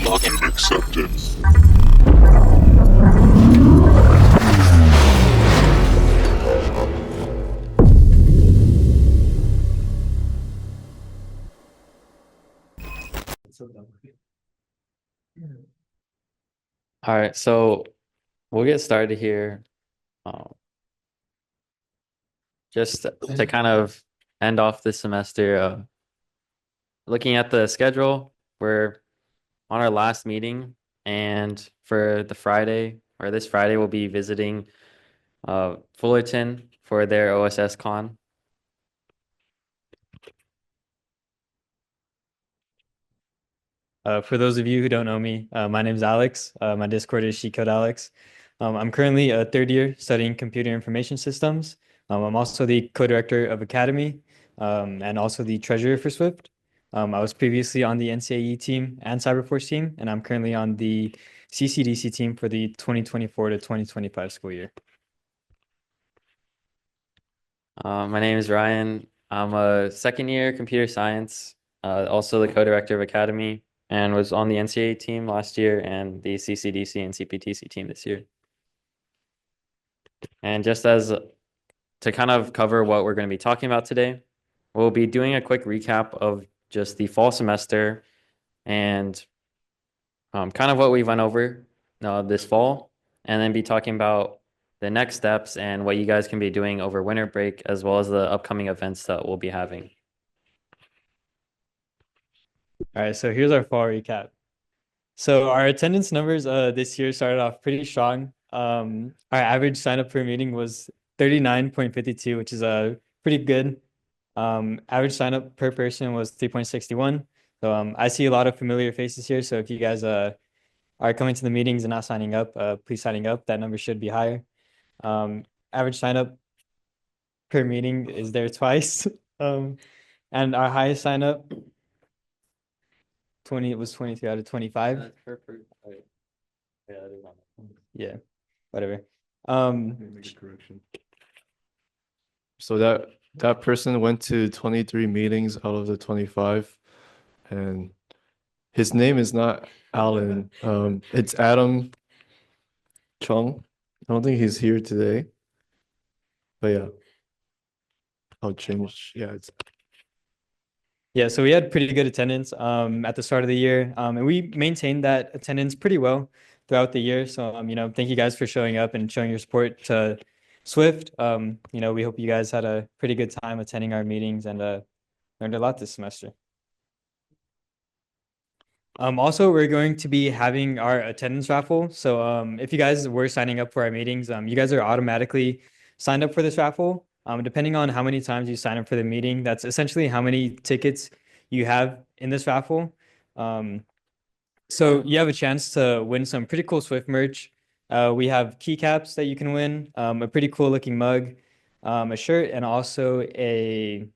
Login accepted. All right, so we'll get started here. Um, just to kind of end off this semester, looking at the schedule, we're on our last meeting, and for the Friday or this Friday, we'll be visiting Fullerton for their OSS Con. For those of you who don't know me, my name is Alex. My Discord is SheCodeAlex. I'm currently a third year studying computer information systems. I'm also the co-director of Academy and also the treasurer for Swift. I was previously on the NCAE team and Cyberforce team, and I'm currently on the CCDC team for the 2024 to 2025 school year. My name is Ryan. I'm a second year computer science, also the co-director of Academy, and was on the NCAA team last year and the CCDC and CPTC team this year. And just as to kind of cover what we're going to be talking about today, we'll be doing a quick recap of just the fall semester and kind of what we went over this fall, and then be talking about the next steps and what you guys can be doing over winter break, as well as the upcoming events that we'll be having. All right, so here's our fall recap. So our attendance numbers this year started off pretty strong. Our average sign up per meeting was 39.52, which is pretty good. Average sign up per person was 3.61. So I see a lot of familiar faces here. So if you guys are coming to the meetings and not signing up, please signing up. That number should be higher. Average sign up per meeting is there twice. And our highest sign up 22 out of 25. Yeah, whatever. Make a correction. So that person went to 23 meetings out of the 25, and his name is not Alan. It's Adam Chung. I don't think he's here today. But yeah. I'll change. Yeah, it's Yeah, so we had pretty good attendance at the start of the year, and we maintained that attendance pretty well throughout the year. So thank you guys for showing up and showing your support to Swift. We hope you guys had a pretty good time attending our meetings and learned a lot this semester. Also, we're going to be having our attendance raffle. So if you guys were signing up for our meetings, you guys are automatically signed up for this raffle. Depending on how many times you sign up for the meeting, that's essentially how many tickets you have in this raffle. So you have a chance to win some pretty cool Swift merch. We have keycaps that you can win, a pretty cool looking mug, a shirt, and also a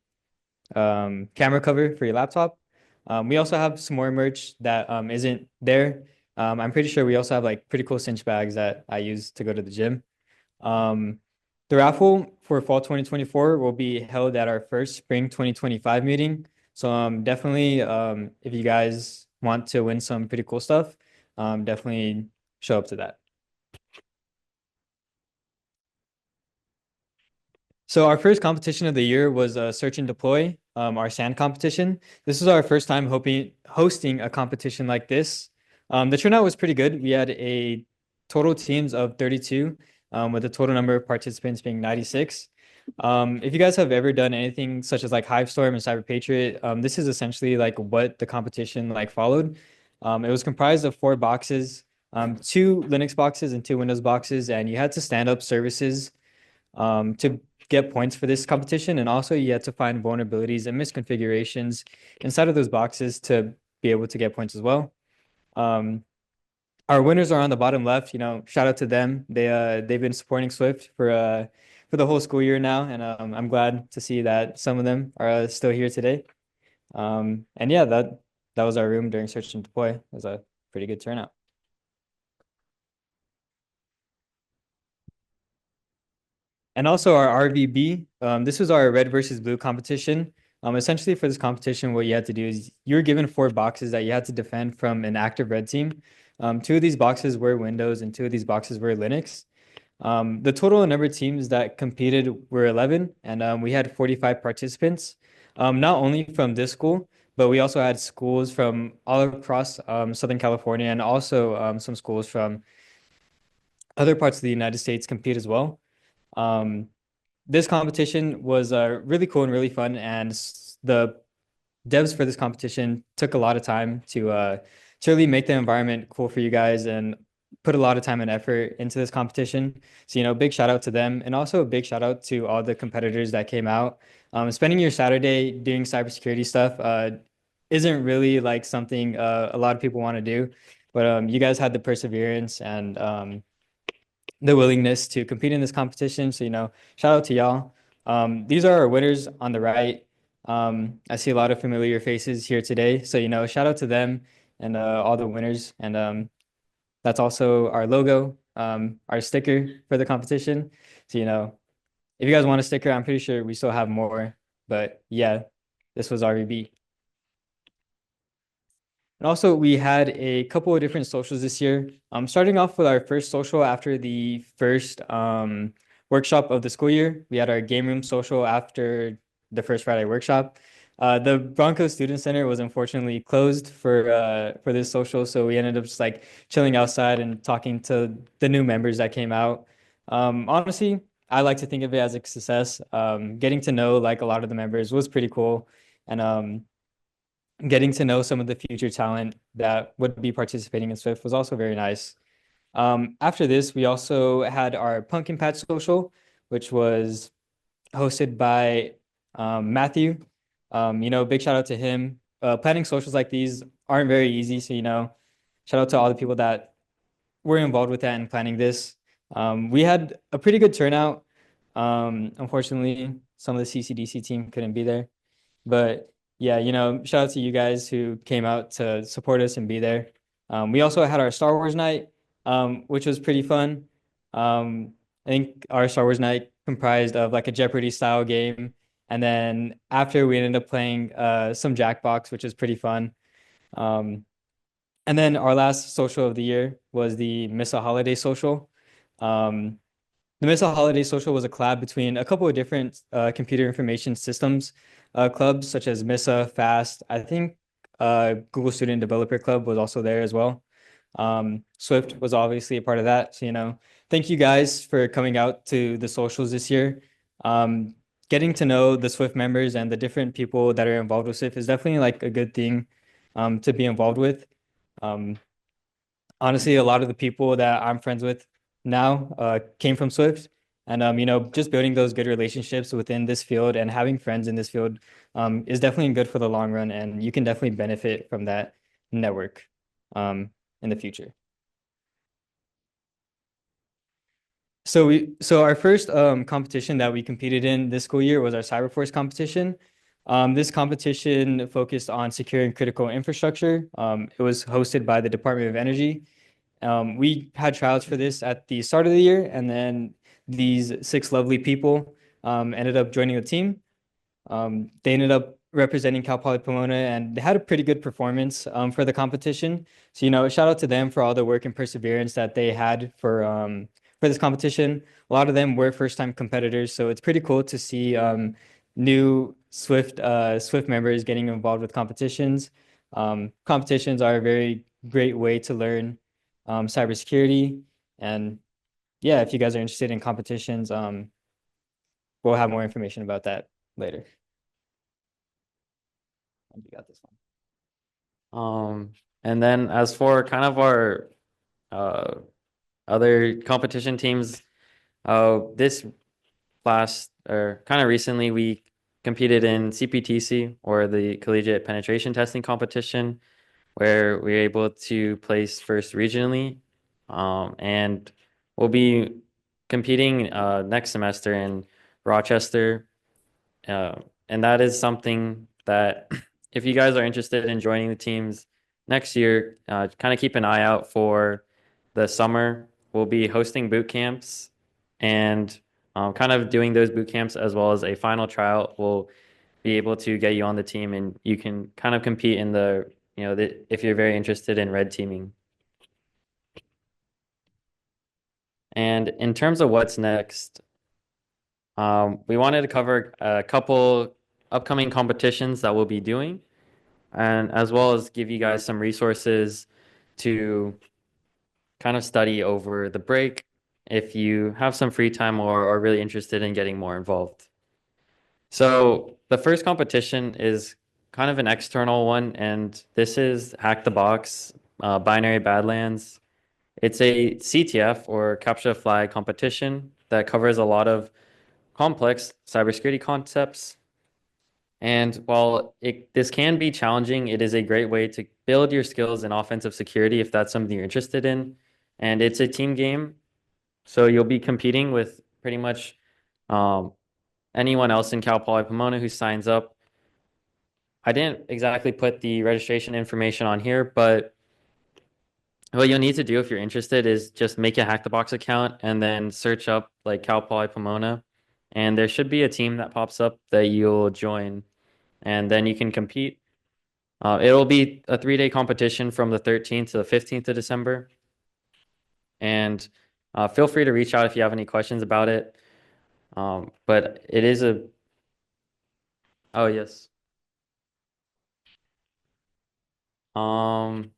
camera cover for your laptop. We also have some more merch that isn't there. I'm pretty sure we also have like pretty cool cinch bags that I use to go to the gym. The raffle for fall 2024 will be held at our first spring 2025 meeting. So definitely, if you guys want to win some pretty cool stuff, definitely show up to that. So our first competition of the year was Search and Deploy, our sand competition. This was our first time hosting a competition like this. The turnout was pretty good. We had a total teams of 32, with the total number of participants being 96. If you guys have ever done anything such as like Hivestorm and Cyber Patriot, this is essentially like what the competition like followed. It was comprised of 4 boxes, 2 Linux boxes and 2 Windows boxes, and you had to stand up services to get points for this competition. And also you had to find vulnerabilities and misconfigurations inside of those boxes to be able to get points as well. Our winners are on the bottom left. Shout out to them. They've been supporting Swift for the whole school year now, and I'm glad to see that some of them are still here today. And yeah, that was our room during Search and Deploy. It was a pretty good turnout. And also our RVB. This was our red versus blue competition. Essentially for this competition, what you had to do is you're given 4 boxes that you had to defend from an active red team. 2 of these boxes were Windows and 2 of these boxes were Linux. The total number of teams that competed were 11, and we had 45 participants, not only from this school, but we also had schools from all across Southern California and also some schools from other parts of the United States compete as well. Um, this competition was really cool and really fun, and the devs for this competition took a lot of time to really make the environment cool for you guys and put a lot of time and effort into this competition. So, big shout out to them, and also a big shout out to all the competitors that came out. Spending your Saturday doing cybersecurity stuff isn't really like something a lot of people want to do, but you guys had the perseverance and the willingness to compete in this competition. So, shout out to y'all. These are our winners on the right. I see a lot of familiar faces here today. So, shout out to them and all the winners. And that's also our logo, our sticker for the competition. So, if you guys want a sticker, I'm pretty sure we still have more. But yeah, this was RVB. And also, we had a couple of different socials this year. Starting off with our first social after the first workshop of the school year. We had our game room social after the first Friday workshop. The Broncos Student Center was unfortunately closed for this social, so we ended up just like chilling outside and talking to the new members that came out. Honestly, I like to think of it as a success. Getting to know like a lot of the members was pretty cool, and getting to know some of the future talent that would be participating in Swift was also very nice. After this, we also had our Pumpkin Patch Social, which was hosted by Matthew. Big shout out to him. Planning socials like these aren't very easy, so shout out to all the people that were involved with that and planning this. We had a pretty good turnout. Unfortunately, some of the CCDC team couldn't be there, but yeah, shout out to you guys who came out to support us and be there. We also had our Star Wars night, which was pretty fun. I think our Star Wars night comprised of like a Jeopardy style game. And then after we ended up playing some Jackbox, which was pretty fun. Um, and then our last social of the year was the Missa Holiday Social. Um, the Missa Holiday Social was a collab between a couple of different computer information systems clubs, such as Missa, FAST. I think Google Student Developer Club was also there as well. Swift was obviously a part of that. So, thank you guys for coming out to the socials this year. Getting to know the Swift members and the different people that are involved with Swift is definitely like a good thing to be involved with. Honestly, a lot of the people that I'm friends with now came from Swift. And just building those good relationships within this field and having friends in this field is definitely good for the long run, and you can definitely benefit from that network in the future. So our first competition that we competed in this school year was our Cyberforce competition. This competition focused on securing critical infrastructure. It was hosted by the Department of Energy. We had tryouts for this at the start of the year, and then these 6 lovely people ended up joining the team. They ended up representing Cal Poly Pomona, and they had a pretty good performance for the competition. So, shout out to them for all the work and perseverance that they had for this competition. A lot of them were first-time competitors, so it's pretty cool to see new Swift members getting involved with competitions. Competitions are a very great way to learn cybersecurity, and yeah, if you guys are interested in competitions, we'll have more information about that later. You got this one. And then as for kind of our other competition teams, this last or kind of recently we competed in CPTC, or the Collegiate Penetration Testing Competition, where we were able to place first regionally. And we'll be competing next semester in Rochester. And that is something that if you guys are interested in joining the teams next year, kind of keep an eye out for the summer. We'll be hosting boot camps and kind of doing those boot camps as well as a final tryout. We'll be able to get you on the team and you can kind of compete in if you're very interested in red teaming. And in terms of what's next, we wanted to cover a couple upcoming competitions that we'll be doing, and as well as give you guys some resources to kind of study over the break if you have some free time or are really interested in getting more involved. So the first competition is kind of an external one, and this is Hack the Box, Binary Badlands. It's a CTF or Capture the Flag competition that covers a lot of complex cybersecurity concepts. And while this can be challenging, it is a great way to build your skills in offensive security if that's something you're interested in. And it's a team game, so you'll be competing with pretty much um, anyone else in Cal Poly Pomona who signs up. I didn't exactly put the registration information on here, but what you'll need to do if you're interested is just make a Hack the Box account and then search up like Cal Poly Pomona, and there should be a team that pops up that you'll join, and then you can compete. It'll be a 3-day competition from the 13th to the 15th of December, and feel free to reach out if you have any questions about it. But it is a oh yes. Um,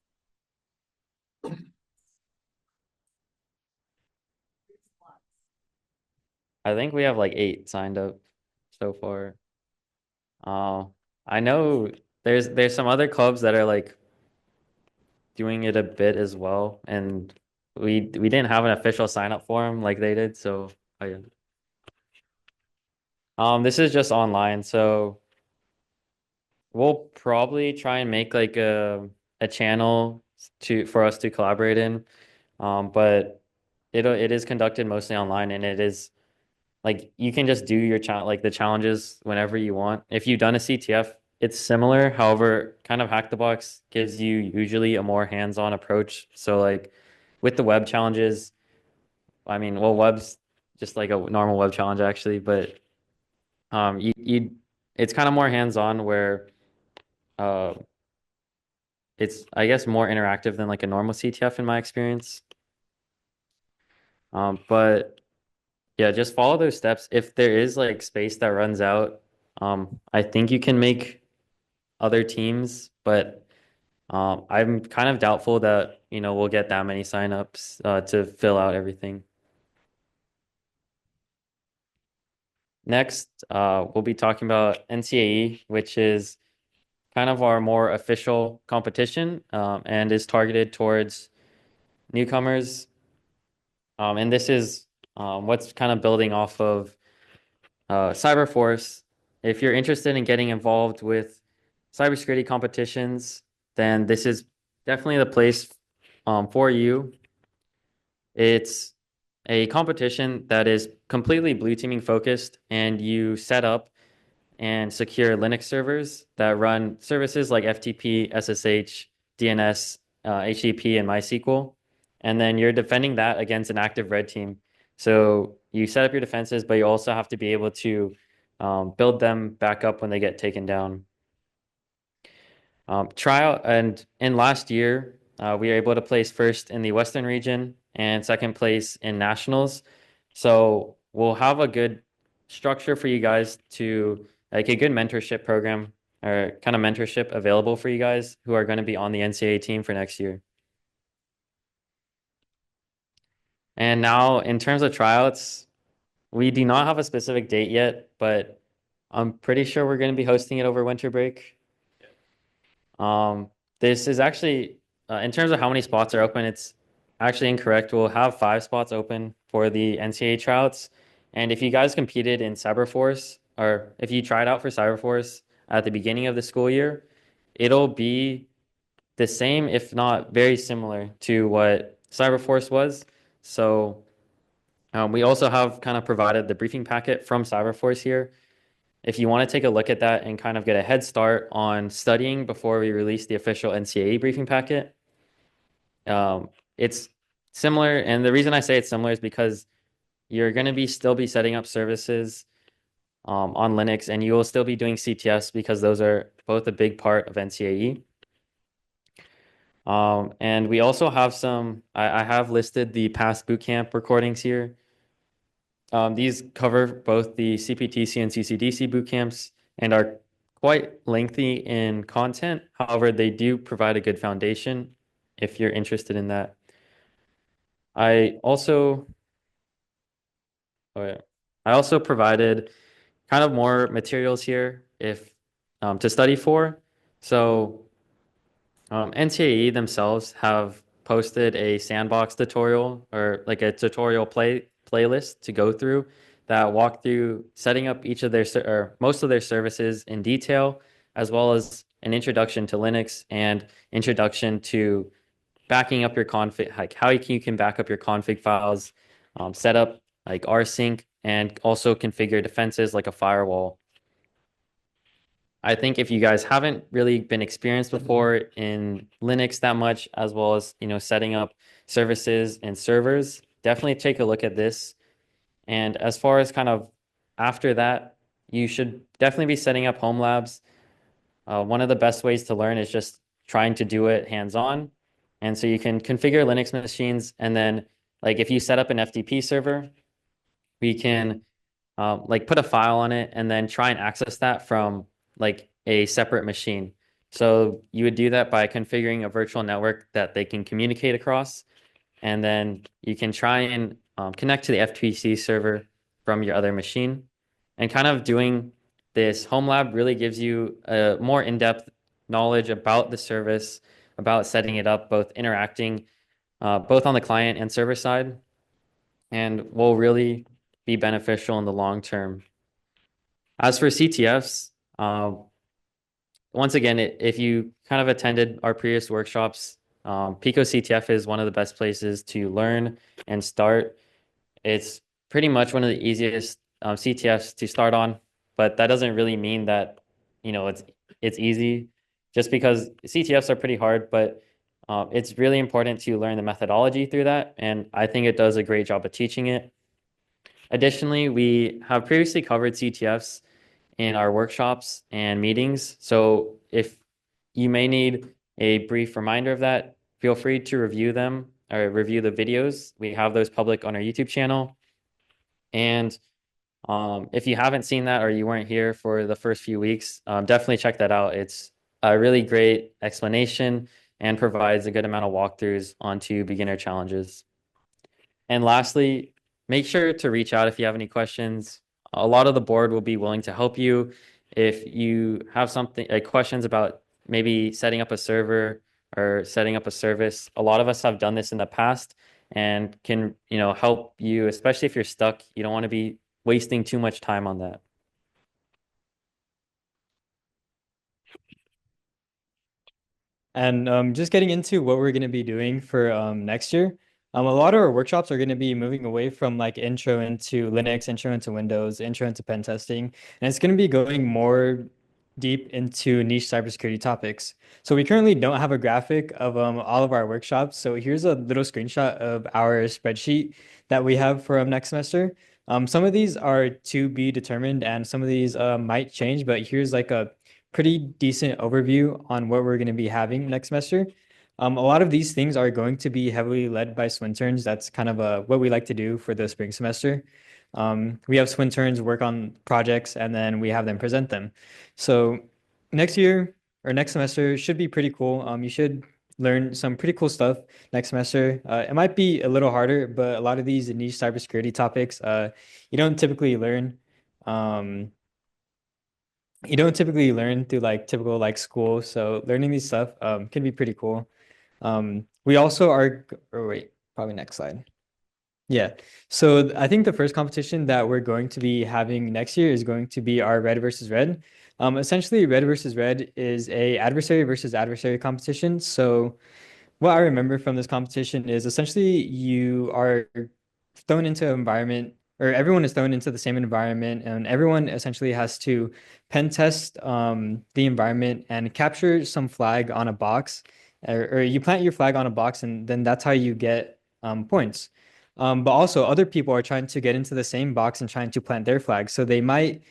I think we have like 8 signed up so far. Uh, I know there's some other clubs that are like doing it a bit as well, and we didn't have an official sign up for them like they did, so I this is just online, so we'll probably try and make like a channel for us to collaborate in. But it is conducted mostly online, and it is like you can just do your like the challenges whenever you want. If you've done a CTF, it's similar. However, kind of Hack the Box gives you usually a more hands-on approach. So like with the web challenges, I mean, well, web's just like a normal web challenge actually, but you it's kind of more hands-on where uh it's I guess more interactive than like a normal CTF in my experience. But yeah, just follow those steps. If there is like space that runs out, I think you can make other teams, but I'm kind of doubtful that, we'll get that many signups to fill out everything. Next, we'll be talking about NCAE, which is kind of our more official competition, and is targeted towards newcomers. And this is what's kind of building off of Cyberforce. If you're interested in getting involved with cybersecurity competitions, then this is definitely the place for you. It's a competition that is completely blue teaming focused, and you set up and secure Linux servers that run services like FTP, SSH, DNS, HTTP, and MySQL. And then you're defending that against an active red team. So you set up your defenses, but you also have to be able to build them back up when they get taken down. Trial and in last year, we were able to place first in the Western region and second place in nationals. So we'll have a good structure for you guys to like a good mentorship program or kind of mentorship available for you guys who are going to be on the NCAA team for next year. And now in terms of tryouts, we do not have a specific date yet, but I'm pretty sure we're going to be hosting it over winter break. Um, this is actually, in terms of how many spots are open, it's actually incorrect. We'll have 5 spots open for the NCAA tryouts. And if you guys competed in Cyberforce, or if you tried out for Cyberforce at the beginning of the school year, it'll be the same, if not very similar to what Cyberforce was. So we also have kind of provided the briefing packet from Cyberforce here. If you want to take a look at that and kind of get a head start on studying before we release the official NCAA briefing packet, it's similar. And the reason I say it's similar is because you're going to still be setting up services on Linux, and you will still be doing CTFs because those are both a big part of NCAE. And we also have I have listed the past bootcamp recordings here. These cover both the CPTC and CCDC bootcamps and are quite lengthy in content. However, they do provide a good foundation if you're interested in that. I also, oh yeah, I also provided kind of more materials here if to study for. So NCAE themselves have posted a sandbox tutorial or like a tutorial playlist to go through that walk through setting up each of their or most of their services in detail, as well as an introduction to Linux and introduction to backing up your config, like how you can back up your config files, set up like rsync, and also configure defenses like a firewall. I think if you guys haven't really been experienced before in Linux that much, as well as, setting up services and servers, definitely take a look at this. And as far as kind of after that, you should definitely be setting up home labs. One of the best ways to learn is just trying to do it hands-on. And so you can configure Linux machines, and then like if you set up an FTP server, we can like put a file on it and then try and access that from like a separate machine. So you would do that by configuring a virtual network that they can communicate across, and then you can try and connect to the FTP server from your other machine. And kind of doing this home lab really gives you a more in-depth knowledge about the service, about setting it up, both interacting both on the client and server side, and will really be beneficial in the long term. As for CTFs, once again, if you kind of attended our previous workshops, Pico CTF is one of the best places to learn and start. It's pretty much one of the easiest CTFs to start on, but that doesn't really mean that, it's easy, just because CTFs are pretty hard, but it's really important to learn the methodology through that, and I think it does a great job of teaching it. Additionally, we have previously covered CTFs in our workshops and meetings. So if you may need a brief reminder of that, feel free to review them or review the videos. We have those public on our YouTube channel. And if you haven't seen that or you weren't here for the first few weeks, definitely check that out. It's a really great explanation and provides a good amount of walkthroughs onto beginner challenges. And lastly, make sure to reach out if you have any questions. A lot of the board will be willing to help you. If you have something like questions about maybe setting up a server or setting up a service, a lot of us have done this in the past and can, help you, especially if you're stuck. You don't want to be wasting too much time on that. And just getting into what we're going to be doing for next year. A lot of our workshops are going to be moving away from like intro into Linux, intro into Windows, intro into pen testing, and it's going to be going more deep into niche cybersecurity topics. So we currently don't have a graphic of all of our workshops. So here's a little screenshot of our spreadsheet that we have for next semester. Some of these are to be determined, and some of these might change, but here's like a pretty decent overview on what we're going to be having next semester. A lot of these things are going to be heavily led by Swinterns. That's kind of what we like to do for the spring semester. We have Swinterns work on projects and then we have them present them. So next year or next semester should be pretty cool. You should learn some pretty cool stuff next semester. It might be a little harder, but a lot of these niche cybersecurity topics, you don't typically learn. You don't typically learn through like typical like school. So learning these stuff can be pretty cool. We also are, or wait, probably next slide. Yeah. So I think the first competition that we're going to be having next year is going to be our Red versus Red. Essentially, Red versus Red is a adversary versus adversary competition. So what I remember from this competition is essentially you are thrown into an environment, or everyone is thrown into the same environment, and everyone essentially has to pen test the environment and capture some flag on a box, or you plant your flag on a box, and then that's how you get points. But also other people are trying to get into the same box and trying to plant their flag. So they might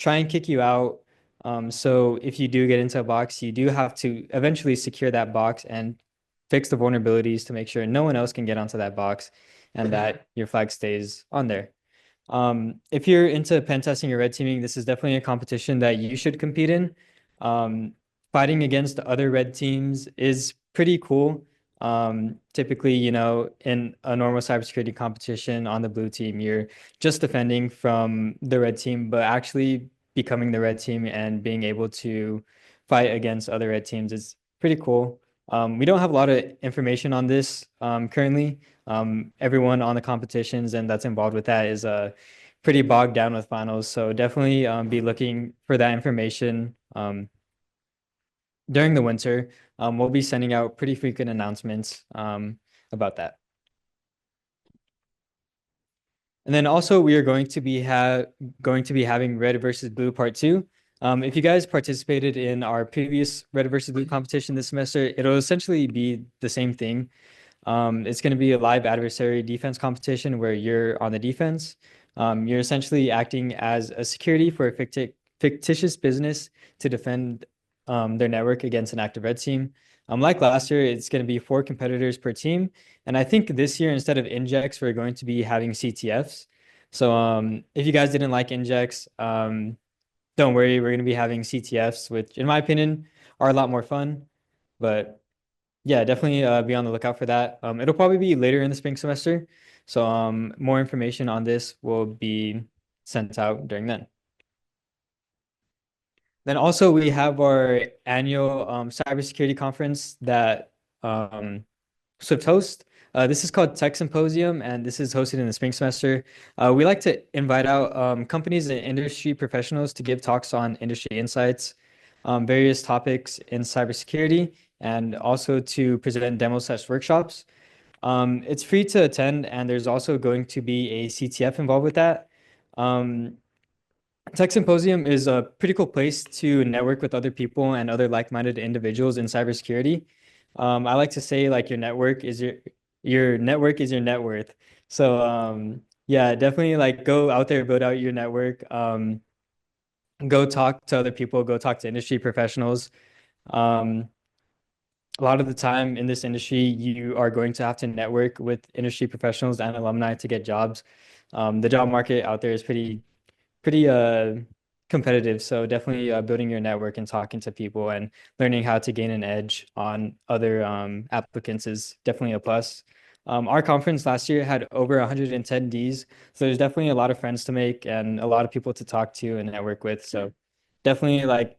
try and kick you out. So if you do get into a box, you do have to eventually secure that box and fix the vulnerabilities to make sure no one else can get onto that box and that your flag stays on there. If you're into pen testing or red teaming, this is definitely a competition that you should compete in. Fighting against other red teams is pretty cool. Typically, in a normal cybersecurity competition on the blue team, you're just defending from the red team, but actually becoming the red team and being able to fight against other red teams is pretty cool. We don't have a lot of information on this currently. Everyone on the competitions and that's involved with that is pretty bogged down with finals. So definitely be looking for that information during the winter. We'll be sending out pretty frequent announcements about that. And then also we are going to be having Red versus Blue Part 2. If you guys participated in our previous Red versus Blue competition this semester, it'll essentially be the same thing. It's going to be a live adversary defense competition where you're on the defense. You're essentially acting as a security for a fictitious business to defend their network against an active red team. Like last year, it's going to be 4 competitors per team. And I think this year, instead of injects, we're going to be having CTFs. So if you guys didn't like injects, don't worry, we're going to be having CTFs, which in my opinion are a lot more fun. But yeah, definitely be on the lookout for that. It'll probably be later in the spring semester. So more information on this will be sent out during then. Then also we have our annual cybersecurity conference that Swift hosts. This is called Tech Symposium, and this is hosted in the spring semester. We like to invite out companies and industry professionals to give talks on industry insights, various topics in cybersecurity, and also to present demo/workshops. It's free to attend, and there's also going to be a CTF involved with that. Tech Symposium is a pretty cool place to network with other people and other like-minded individuals in cybersecurity. I like to say like your network is your network is your net worth. So yeah, definitely like go out there, build out your network. Go talk to other people, go talk to industry professionals. A lot of the time in this industry, you are going to have to network with industry professionals and alumni to get jobs. The job market out there is pretty competitive. So definitely building your network and talking to people and learning how to gain an edge on other applicants is definitely a plus. Our conference last year had over 100 attendees, so there's definitely a lot of friends to make and a lot of people to talk to and network with. So definitely like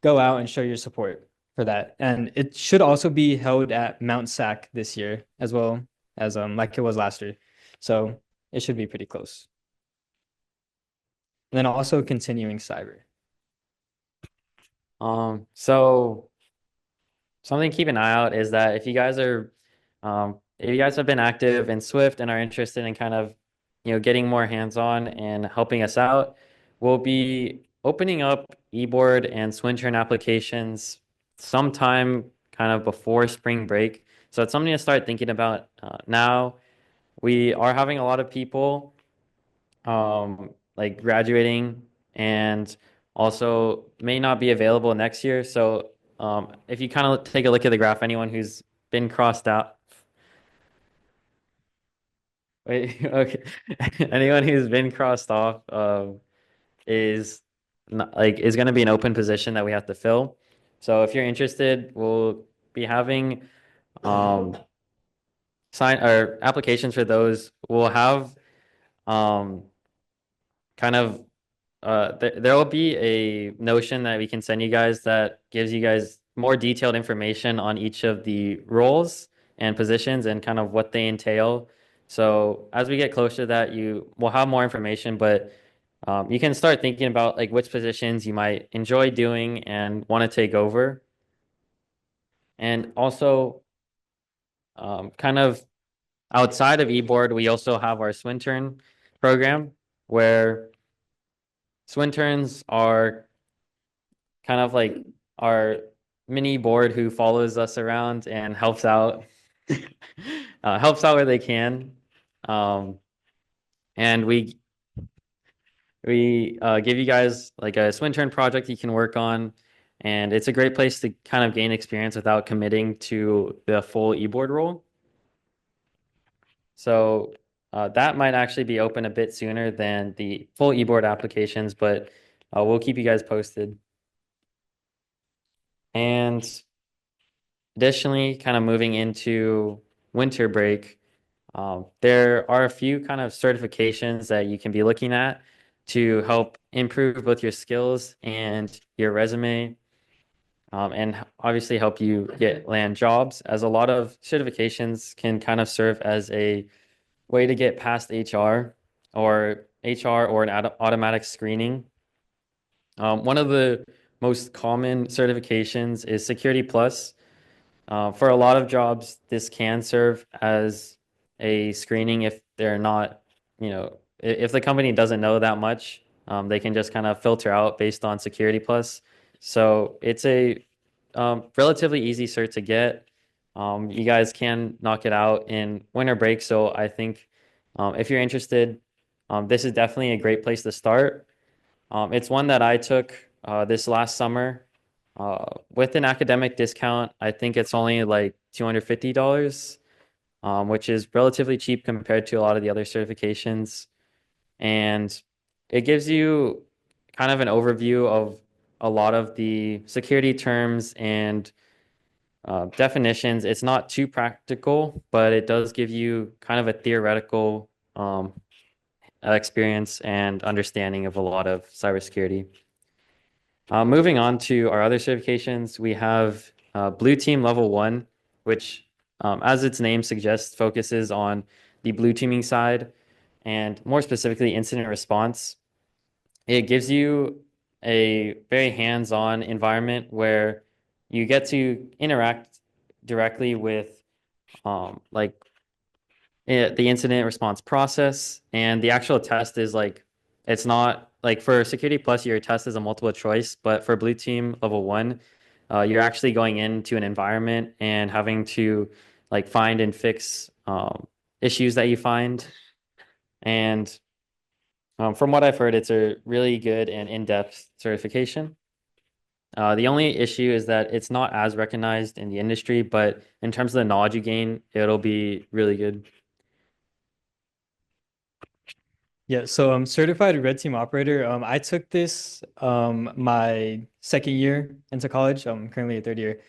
go out and show your support for that. And it should also be held at Mount SAC this year as well as like it was last year. So it should be pretty close. And then also continuing cyber. So something to keep an eye out is that if you guys have been active in Swift and are interested in kind of, getting more hands-on and helping us out, we'll be opening up eBoard and Swintern applications sometime kind of before spring break. So it's something to start thinking about now. We are having a lot of people like graduating and also may not be available next year. So if you kind of take a look at the graph, anyone who's been crossed out, wait, okay, anyone who's been crossed off is not, is going to be an open position that we have to fill. So if you're interested, we'll be having sign or applications for those. We'll have kind of there will be a notion that we can send you guys that gives you guys more detailed information on each of the roles and positions and kind of what they entail. So as we get closer to that, you will have more information, but you can start thinking about like which positions you might enjoy doing and want to take over. And also, kind of outside of eBoard, we also have our Swintern program where Swinterns are kind of like our mini board who follows us around and helps out, helps out where they can. And we we give you guys like a swim turn project you can work on, and it's a great place to kind of gain experience without committing to the full e-board role. So that might actually be open a bit sooner than the full e-board applications, but we'll keep you guys posted. And additionally, kind of moving into winter break, there are a few kind of certifications that you can be looking at to help improve both your skills and your resume, and obviously help you land jobs, as a lot of certifications can kind of serve as a way to get past HR or an automatic screening. One of the most common certifications is Security Plus. For a lot of jobs, this can serve as a screening if they're not, if the company doesn't know that much, they can just kind of filter out based on Security Plus. So it's a relatively easy cert to get. You guys can knock it out in winter break. So I think if you're interested, this is definitely a great place to start. It's one that I took this last summer. With an academic discount, I think it's only like $250, which is relatively cheap compared to a lot of the other certifications. And it gives you kind of an overview of a lot of the security terms and definitions. It's not too practical, but it does give you kind of a theoretical experience and understanding of a lot of cybersecurity. Moving on to our other certifications, we have Blue Team Level 1, which, as its name suggests, focuses on the blue teaming side and more specifically incident response. It gives you a very hands-on environment where you get to interact directly with like the incident response process, and the actual test is like, it's not like for Security Plus, your test is a multiple choice, but for Blue Team Level 1, you're actually going into an environment and having to like find and fix issues that you find. And from what I've heard, it's a really good and in-depth certification. The only issue is that it's not as recognized in the industry, but in terms of the knowledge you gain, it'll be really good. Yeah, so I'm certified red team operator. I took this my second year into college. I'm currently a third year.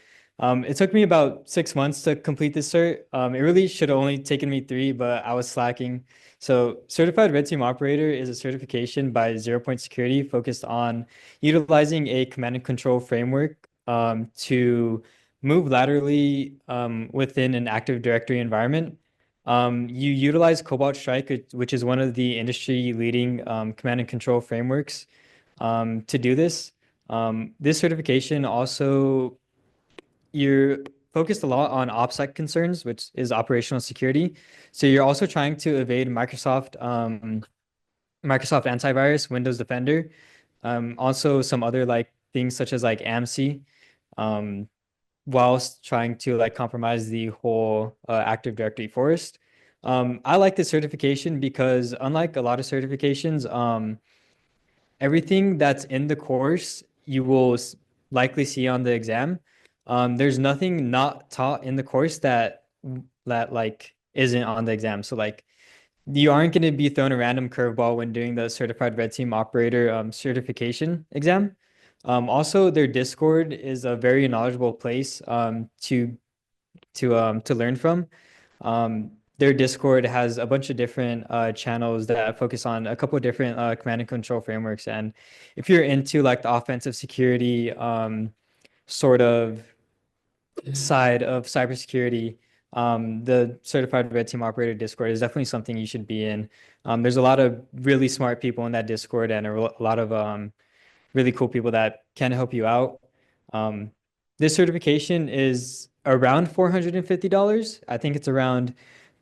It took me about 6 months to complete this cert. It really should have only taken me 3, but I was slacking. So certified red team operator is a certification by Zero Point Security focused on utilizing a command and control framework to move laterally within an Active Directory environment. You utilize Cobalt Strike, which is one of the industry-leading command and control frameworks to do this. This certification also, you're focused a lot on OPSEC concerns, which is operational security. So you're also trying to evade Microsoft antivirus, Windows Defender, also some other like things such as like AMSI. Whilst trying to like compromise the whole Active Directory forest. I like this certification because unlike a lot of certifications, everything that's in the course you will likely see on the exam. There's nothing not taught in the course that like isn't on the exam. So like you aren't going to be thrown a random curveball when doing the certified red team operator certification exam. Also, their Discord is a very knowledgeable place to learn from. Their Discord has a bunch of different channels that focus on a couple of different command and control frameworks. And if you're into like the offensive security sort of side of cybersecurity, the certified red team operator Discord is definitely something you should be in. There's a lot of really smart people in that Discord and a lot of really cool people that can help you out. This certification is around $450. I think it's around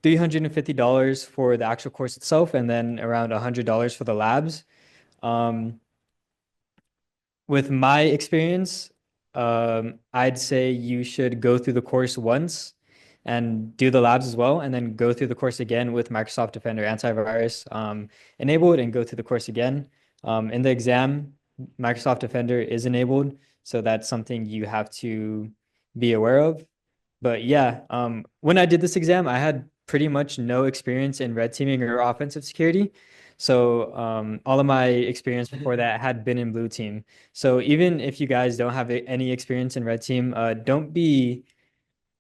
$350 for the actual course itself, and then around $100 for the labs. With my experience, I'd say you should go through the course once and do the labs as well, and then go through the course again with Microsoft Defender antivirus, enable it and go through the course again. In the exam, Microsoft Defender is enabled, so that's something you have to be aware of. But yeah, when I did this exam, I had pretty much no experience in red teaming or offensive security. So all of my experience before that had been in blue team. So even if you guys don't have any experience in red team, don't be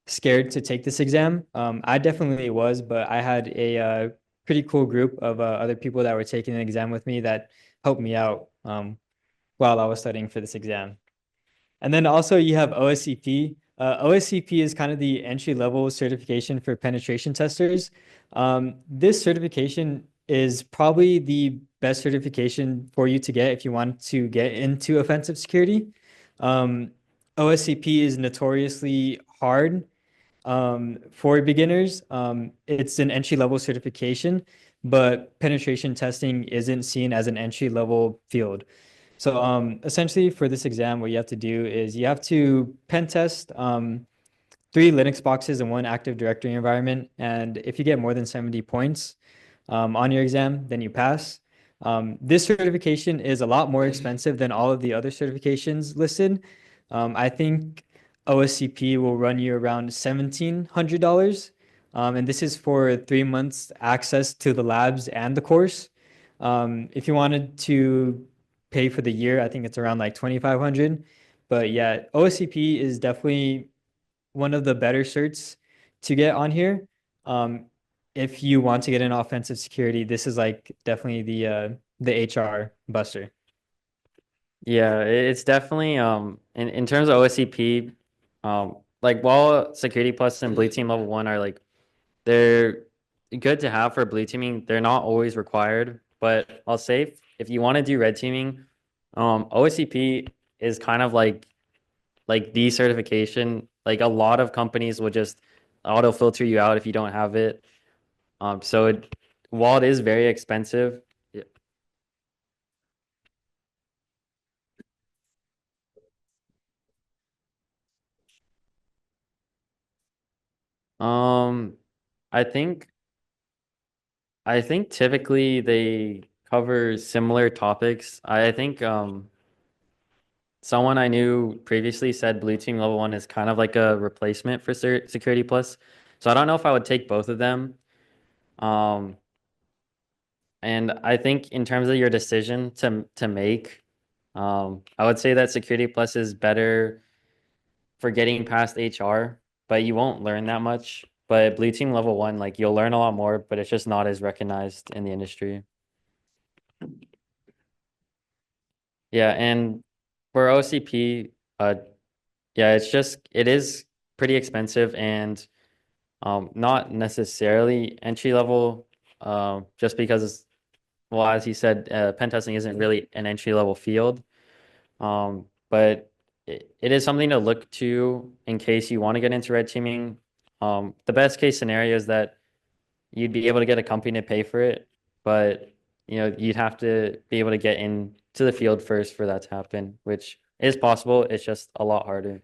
scared to take this exam. I definitely was, but I had a pretty cool group of other people that were taking the exam with me that helped me out while I was studying for this exam. And then also you have OSCP. OSCP is kind of the entry level certification for penetration testers. This certification is probably the best certification for you to get if you want to get into offensive security. Um, OSCP is notoriously hard for beginners. It's an entry level certification, but penetration testing isn't seen as an entry level field. So essentially for this exam, what you have to do is you have to pen test three Linux boxes and one Active Directory environment. And if you get more than 70 points on your exam, then you pass. This certification is a lot more expensive than all of the other certifications listed. I think OSCP will run you around $1,700. And this is for 3 months access to the labs and the course. If you wanted to pay for the year, I think it's around like 2,500. But yeah, OSCP is definitely one of the better certs to get on here. Um, if you want to get in offensive security, this is like definitely the HR buster. Yeah, it's definitely in terms of OSCP, like while Security Plus and Blue Team Level 1 are like they're good to have for blue teaming, they're not always required. But I'll say if you want to do red teaming, OSCP is kind of like the certification. Like a lot of companies will just auto filter you out if you don't have it. So while it is very expensive, um, I think I think typically they cover similar topics. I think someone I knew previously said Blue Team Level 1 is kind of like a replacement for Security Plus. So I don't know if I would take both of them. Um, and I think in terms of your decision to make, I would say that Security Plus is better for getting past HR, but you won't learn that much. But Blue Team Level 1, like you'll learn a lot more, but it's just not as recognized in the industry. Yeah, and for OCP, yeah, it is pretty expensive and not necessarily entry level, just because, well, as he said, pen testing isn't really an entry level field. But it is something to look to in case you want to get into red teaming. The best case scenario is that you'd be able to get a company to pay for it, but you'd have to be able to get into the field first for that to happen, which is possible. It's just a lot harder.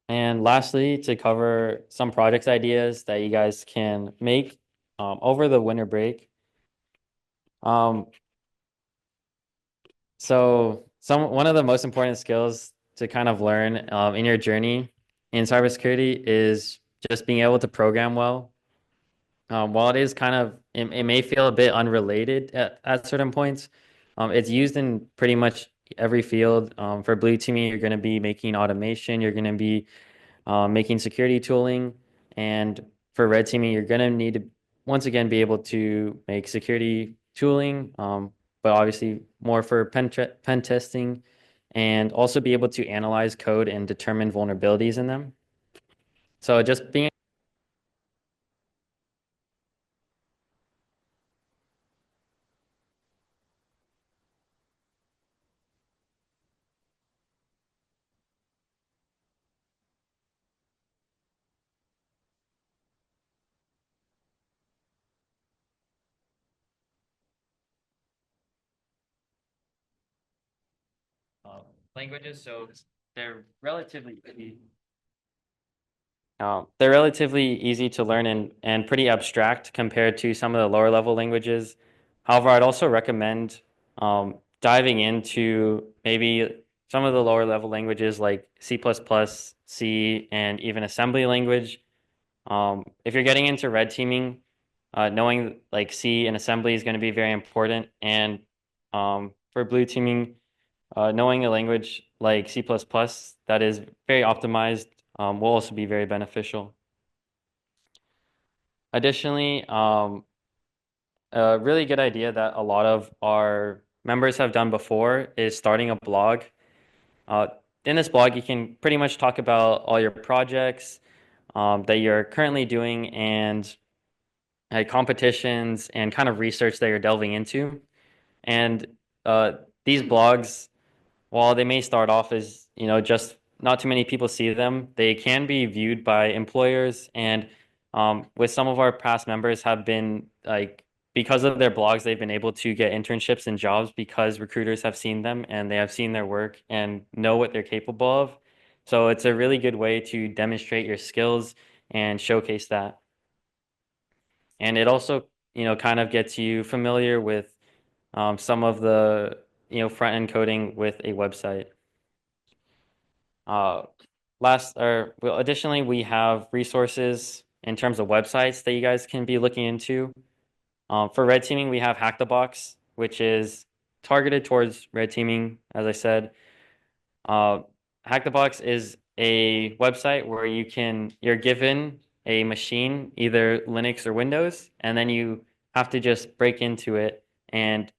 And lastly, to cover some project ideas that you guys can make over the winter break. Um, so one of the most important skills to kind of learn in your journey in cybersecurity is just being able to program well. While it is kind of, it may feel a bit unrelated at certain points, it's used in pretty much every field. For blue teaming, you're going to be making automation, you're going to be making security tooling, and for red teaming, you're going to need to once again be able to make security tooling, but obviously more for pen testing, and also be able to analyze code and determine vulnerabilities in them. So just being uh, languages, so they're relatively easy. They're relatively easy to learn and pretty abstract compared to some of the lower level languages. However, I'd also recommend diving into maybe some of the lower level languages like C++, C, and even assembly language. If you're getting into red teaming, knowing like C and assembly is going to be very important. And for blue teaming, knowing a language like C++ that is very optimized will also be very beneficial. Additionally, a really good idea that a lot of our members have done before is starting a blog. Uh, in this blog, you can pretty much talk about all your projects that you're currently doing and competitions and kind of research that you're delving into. And uh, these blogs, while they may start off as, just not too many people see them, they can be viewed by employers. And with some of our past members have been like, because of their blogs, they've been able to get internships and jobs because recruiters have seen them and they have seen their work and know what they're capable of. So it's a really good way to demonstrate your skills and showcase that. And it also, kind of gets you familiar with some of the, front end coding with a website. Uh, Additionally, we have resources in terms of websites that you guys can be looking into. For red teaming, we have Hack the Box, which is targeted towards red teaming, as I said. Hack the Box is a website where you're given a machine, either Linux or Windows, and then you have to just break into it. And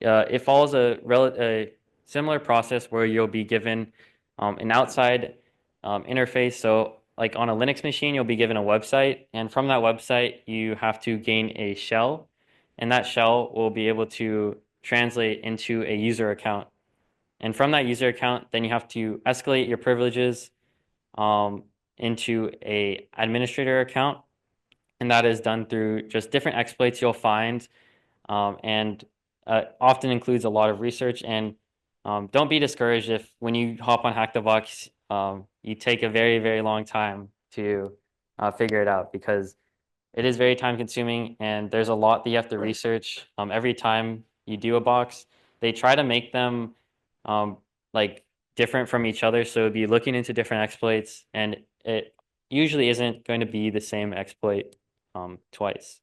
it follows a similar process where you'll be given an outside interface. So, like on a Linux machine, you'll be given a website, and from that website, you have to gain a shell, and that shell will be able to translate into a user account. And from that user account, then you have to escalate your privileges um, into a administrator account, and that is done through just different exploits you'll find, and often includes a lot of research. And don't be discouraged if when you hop on Hack the Box, you take a very, very long time to figure it out because it is very time consuming and there's a lot that you have to research every time you do a box. They try to make them um, like different from each other. So be looking into different exploits and it usually isn't going to be the same exploit twice.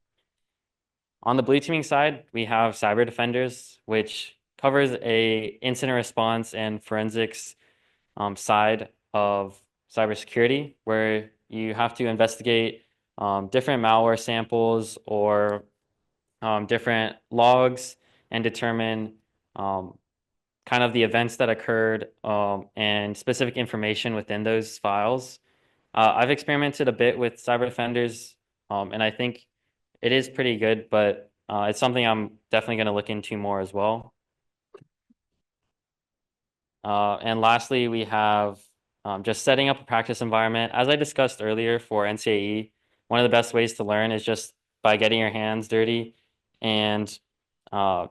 On the blue teaming side, we have Cyber Defenders, which covers a incident response and forensics side of cybersecurity, where you have to investigate different malware samples or different logs and determine kind of the events that occurred and specific information within those files. I've experimented a bit with Cyber Defenders, and I think it is pretty good, but it's something I'm definitely going to look into more as well. And lastly, we have just setting up a practice environment. As I discussed earlier for NCAE, one of the best ways to learn is just by getting your hands dirty and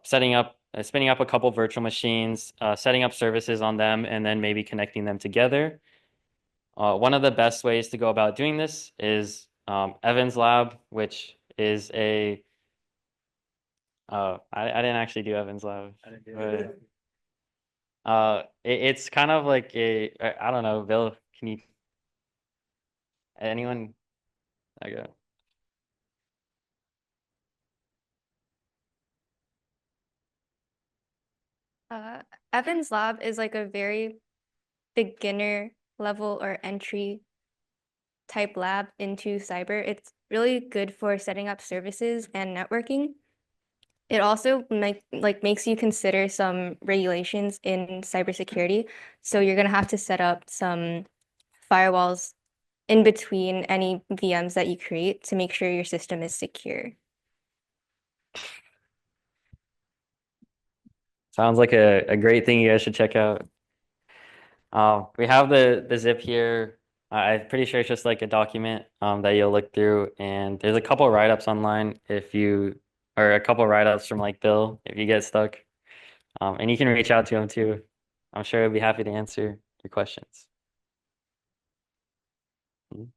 spinning up a couple virtual machines, setting up services on them, and then maybe connecting them together. One of the best ways to go about doing this is Evans Lab, which is I didn't actually do Evans Lab. But, it's kind of like I don't know, Bill, can you, anyone? Okay. Uh, Evans Lab is like a very beginner level or entry type lab into cyber. It's really good for setting up services and networking. It also makes you consider some regulations in cybersecurity. So you're gonna have to set up some firewalls in between any VMs that you create to make sure your system is secure. Sounds like a great thing you guys should check out. We have the zip here. I'm pretty sure it's just like a document that you'll look through, and there's a couple write-ups online or a couple write-ups from like Bill if you get stuck. And you can reach out to him too. I'm sure he'll be happy to answer your questions. Mhm.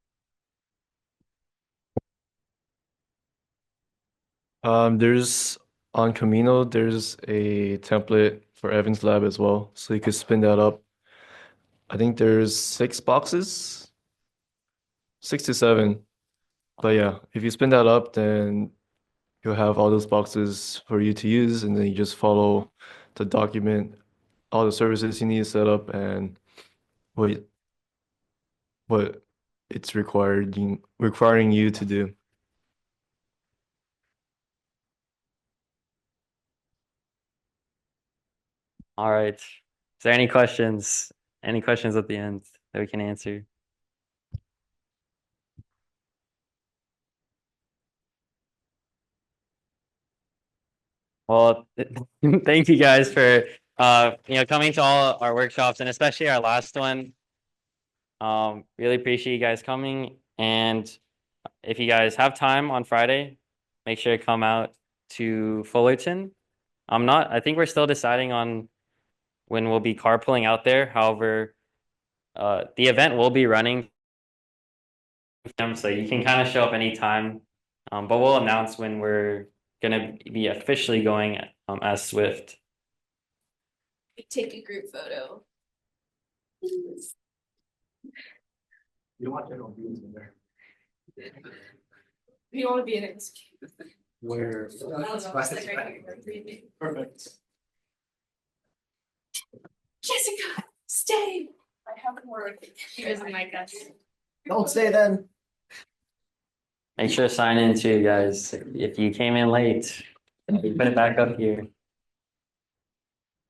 There's on Camino, there's a template for Evan's Lab as well, so you could spin that up. I think there's 6 boxes, 6 to 7. But yeah, if you spin that up, then you'll have all those boxes for you to use, and then you just follow the document, all the services you need to set up, and what what it's requiring you to do. All right. Is there any questions? Any questions at the end that we can answer? Well, thank you guys for coming to all our workshops and especially our last one. Really appreciate you guys coming, and if you guys have time on Friday, make sure to come out to Fullerton. I think we're still deciding on when we'll be carpooling out there. However, the event will be running, so you can kind of show up anytime. But we'll announce when we're gonna be officially going as Swift. Take a group photo. You don't want general views in there. You want to be in it. Where? I don't know, it's like right here. Perfect. Jessica, stay. I have more. He doesn't like us. Don't say then. Make sure to sign in too, guys. If you came in late, we put it back up here.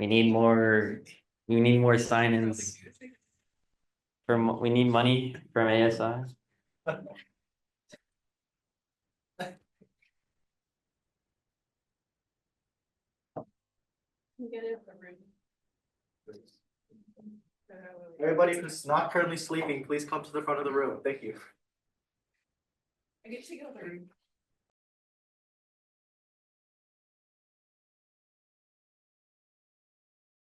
We need more. We need more sign-ins. We need money from ASI. Everybody who's not currently sleeping, please come to the front of the room. Thank you. I get to go to the room.